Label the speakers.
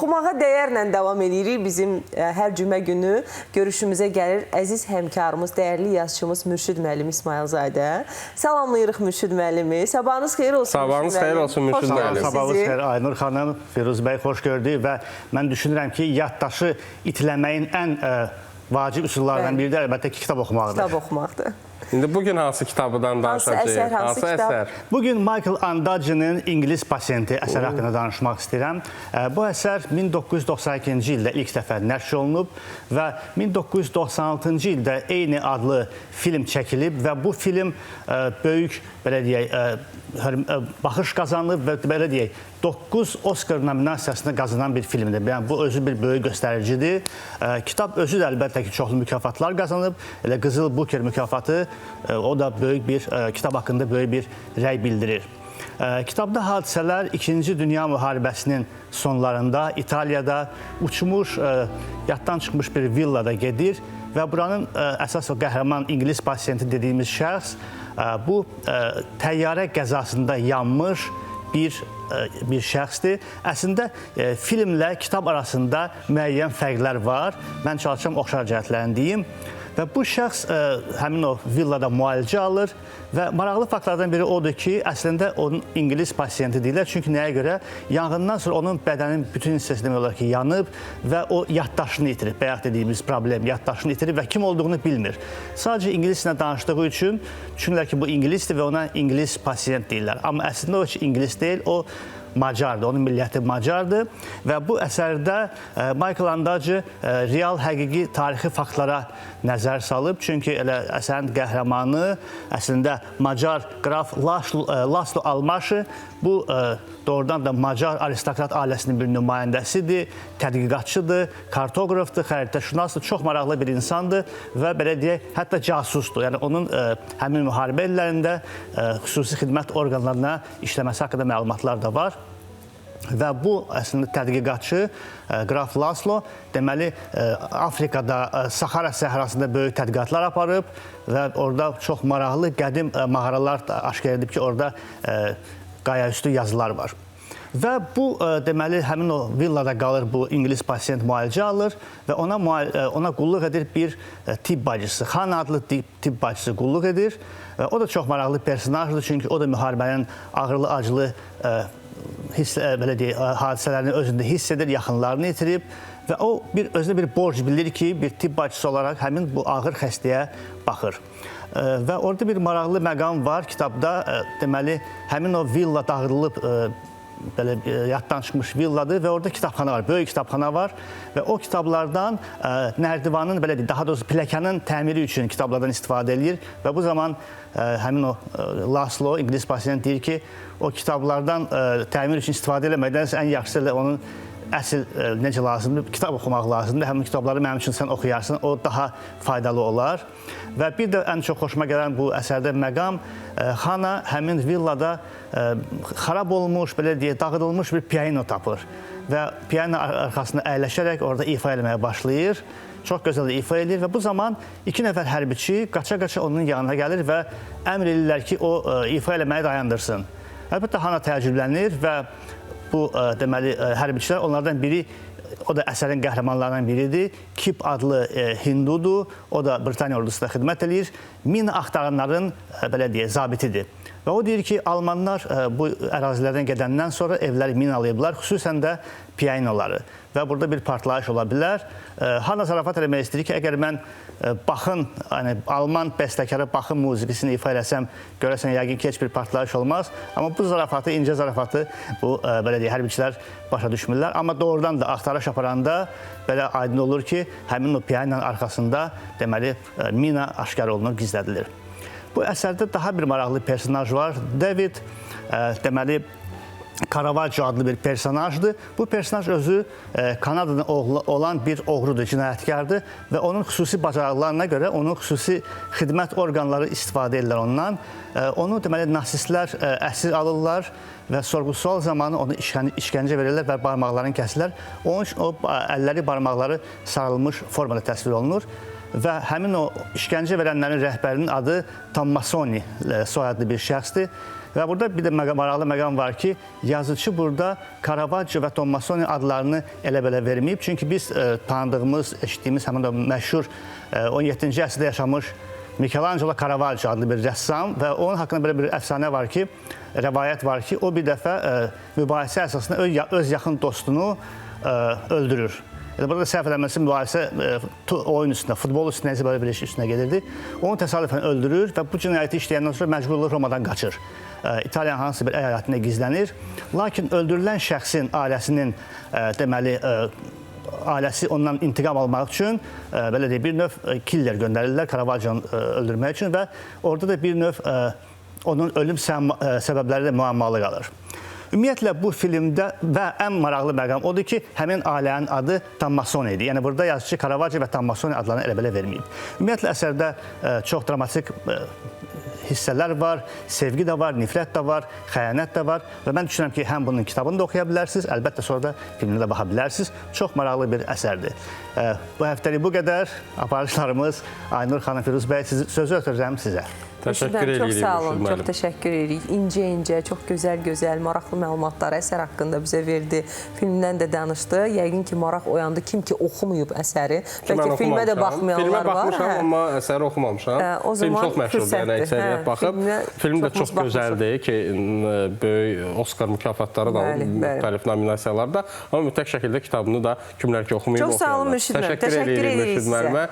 Speaker 1: Oxumağa dəyərlə davam edirik. Bizim hər cümə günü görüşümüzə gəlir əziz həmkarımız, dəyərli yazıçımız Mürşid müəllim İsmailzadə. Salamlayırıq Mürşid müəllimi. Sabahınız xeyir olsun.
Speaker 2: Sabahınız xeyir olsun Mürşid müəllim.
Speaker 3: Sabahınız xeyir Aynur xanım, Firuz bəy xoş gördük və mən düşünürəm ki, yaddaşı itiləməyin ən vacib üsullarından biri də əlbəttə ki, kitab oxumaqdır.
Speaker 1: Kitab oxumaqdır.
Speaker 2: İndi bugün hansı kitabdan danışacağıq?
Speaker 1: Hansı kitab?
Speaker 3: Bugün Michael Ondaatje'nin İngilis Pasiyenti əsəri haqqında danışmaq istəyirəm. Bu əsər 1992-ci ildə ilk dəfə nəşr olunub və 1996-cı ildə eyni adlı film çəkilib və bu film böyük, belə deyək, baxış qazanıb və belə deyək, 9 Oscar nominasiyasını qazanan bir filmdir. Yəni, bu özü bir böyük göstəricidir. Kitab özü də əlbəttə ki, çoxlu mükafatlar qazanıb. Elə Qızıl Buker mükafatı, o da böyük bir, kitab haqqında böyük bir rəy bildirir. Kitabda hadisələr 2-ci Dünya müharibəsinin sonlarında İtaliyada uçmuş, yaddan çıxmış bir villada gedir və buranın əsas o qəhrəman İngilis pasiyenti dediyimiz şəxs bu təyyarə qəzasında yanmış bir şəxsdir. Əslində, filmlə kitab arasında müəyyən fərqlər var. Mən çalışacağım oxşar cəhətlərini deyim. Və bu şəxs həmin o villada müalicə alır və maraqlı faktlardan biri odur ki, əslində onun İngilis pasiyenti deyirlər. Çünki nəyə görə? Yanğından sonra onun bədənin bütün hissəsi demək olar ki, yanıb və o yaddaşını itirib. Bayaq dediyimiz problem, yaddaşını itirib və kim olduğunu bilmir. Sadəcə ingilislə danışdığı üçün düşünürlər ki, bu ingilisdir və ona İngilis pasiyent deyirlər. Amma əslində o heç ingilis deyil, o Macardır, onun milliyyəti Macardır və bu əsərdə Michael Ondaatje real, həqiqi, tarixi faktlara nəzər salıb. Çünki elə əsərin qəhrəmanı əslində Macar qraf Laszlo Almaşı, bu doğrudan da Macar aristokrat ailəsinin bir nümayəndəsidir, tədqiqatçıdır, kartoqrafdır, xəritəşünasdır, çox maraqlı bir insandır və belə deyək, hətta casusdur. Yəni onun həmin müharibə illərində xüsusi xidmət orqanlarına işləməsi haqqında məlumatlar da var. Və bu əslində tədqiqatçı qraf Laszlo deməli Afrikada Sahara səhrasında böyük tədqiqatlar aparıb və orada çox maraqlı qədim mağaralar aşkar edib ki, orada qayaüstü yazılar var. Və bu deməli həmin o villada qalır, bu İngilis pasiyent müalicə alır və ona qulluq edir bir tibb bacısı, Xan adlı tibb bacısı qulluq edir. O da çox maraqlı personajdır, çünki o da müharibənin ağırlı, acılı belə deyək, hadisələrini özündə hiss edir, yaxınlarını itirib və o özünə bir borc bilir ki, bir tibb bacısı olaraq həmin bu ağır xəstəyə baxır. Və orada bir maraqlı məqam var kitabda, deməli, həmin o villa dağıdılıb, belə yaddan çıxmış villadır və orada kitabxana var, böyük kitabxana var və o kitablardan nərdivanın, belə deyək, daha doğrusu pilləkənin təmiri üçün kitablardan istifadə edir və bu zaman həmin o Laszlo, İngilis pasiyent deyir ki, o kitablardan təmir üçün istifadə eləməkdənsə ən yaxşısı onun əsl necə lazımdır, kitab oxumaq lazımdır. Həmin kitabları mənim üçün sən oxuyarsın, o daha faydalı olar. Və bir də ən çox xoşuma gələn bu əsərdə məqam, Xana həmin villada xarab olmuş, belə deyək, dağıdılmış bir piano tapır və piano arxasında əyləşərək orada ifa eləməyə başlayır. Çox gözəl ifa edir və bu zaman 2 nəfər hərbiçi qaça-qaça onun yanına gəlir və əmr edirlər ki, o ifa eləməyi dayandırsın. Əlbəttə, Xana təəccüblənir və bu deməli hərbiçilər, onlardan biri, o da əsərin qəhrəmanlarından biridir. Kip adlı hindudur, o da Britaniya ordusunda xidmət edir. Mina axtaranların, belə deyək, zabitidir. Və o deyir ki, Almanlar bu ərazilərdən gedəndən sonra evləri minalayıblar, xüsusən də pianoları. Və burada bir partlayış ola bilər. Xana zarafat eləmək istəyir ki, əgər mən Baxın, Alman bəstəkarı Baxın musiqisini ifa eləsəm, görəsən, yəqin ki, heç bir partlayış olmaz. Amma bu zarafatı, incə zarafatı, bu, belə deyək, hərbiçilər başa düşmürlər. Amma doğrudan da axtarış aparanda belə aydın olur ki, həmin o piyanonun arxasında, deməli, mina aşkar olunur, gizlədilir. Bu əsərdə daha bir maraqlı personaj var. David, deməli, Caravaggio adlı bir personajdır. Bu personaj özü Kanadada olan bir oğrudur, cinayətkardır və onun xüsusi bacarıqlarına görə onun xüsusi xidmət orqanları istifadə edirlər ondan. Onu deməli nasistlər əsir alırlar və sorğu-sual zamanı onu işgəncə verirlər və barmaqlarını kəsirlər. Onun üçün o əlləri, barmaqları sarılmış formada təsvir olunur. Və həmin o işgəncə verənlərin rəhbərinin adı Tommasoni soyadlı bir şəxsdir. Və burada bir də maraqlı məqam var ki, yazıcı burada Caravaggio və Tommasoni adlarını elə-belə verməyib. Çünki biz tanıdığımız, eşitdiyimiz həmin o məşhur 17-ci əsrdə yaşamış Michelangelo Caravaggio adlı bir rəssam və onun haqqında belə bir əfsanə var ki, rəvayət var ki, o bir dəfə mübahisə əsasında öz yaxın dostunu öldürür. Burada səhv eləməsi mübahisə oyun üstündə, futbol üstündə, nəsə belə bir iş üstünə gedirdi. Onu təsadüfən öldürür və bu cinayəti işləyəndən sonra məcburlu Romadan qaçır. İtaliyanın hansısa bir əyalətində gizlənir. Lakin öldürülən şəxsin ailəsinin, deməli, ailəsi ondan intiqam almaq üçün belə deyək, bir növ killer göndərirlər Caravaggio'nu öldürmək üçün və orada da bir növ onun ölüm səbəbləri də müəmmalı qalır. Ümumiyyətlə, bu filmdə və ən maraqlı məqam odur ki, həmin ailənin adı Tommasoni idi. Yəni, burada yazıcı Caravaggio və Tommasoni adlarını elə-belə verməyib. Ümumiyyətlə, əsərdə çox dramatik hissələr var, sevgi də var, nifrət də var, xəyanət də var və mən düşünürəm ki, həm bunun kitabını da oxuya bilərsiniz, əlbəttə sonra da filmini də baxa bilərsiniz. Çox maraqlı bir əsərdir. Bu həftəlik bu qədər. Aparıcılarımız Aynur xanım, Firuz bəy, sözü ötürürəm sizə.
Speaker 2: Təşəkkür edirik.
Speaker 1: Çox sağ olun, çox təşəkkür edirik. İncə-incə, çox gözəl, maraqlı məlumatları əsər haqqında bizə verdi. Filmdən də danışdı. Yəqin ki, maraq oyandı. Kim ki, oxumayıb əsəri. Bəlkə filmə də baxmayanlar var.
Speaker 2: Filmə baxmışam, amma əsəri oxumamışam. Film çox məşhurdur, yəni əksəriyyət baxıb. Film də çox gözəldir ki, böyük Oscar mükafatları da müxtəlif nominasiyalarda. Amma mütləq şəkildə kitabını da kimlər ki, oxumayıb oxuyurlar.
Speaker 1: Çox sağ olun Mürşid müəllim. Təşəkkür edirik sizə.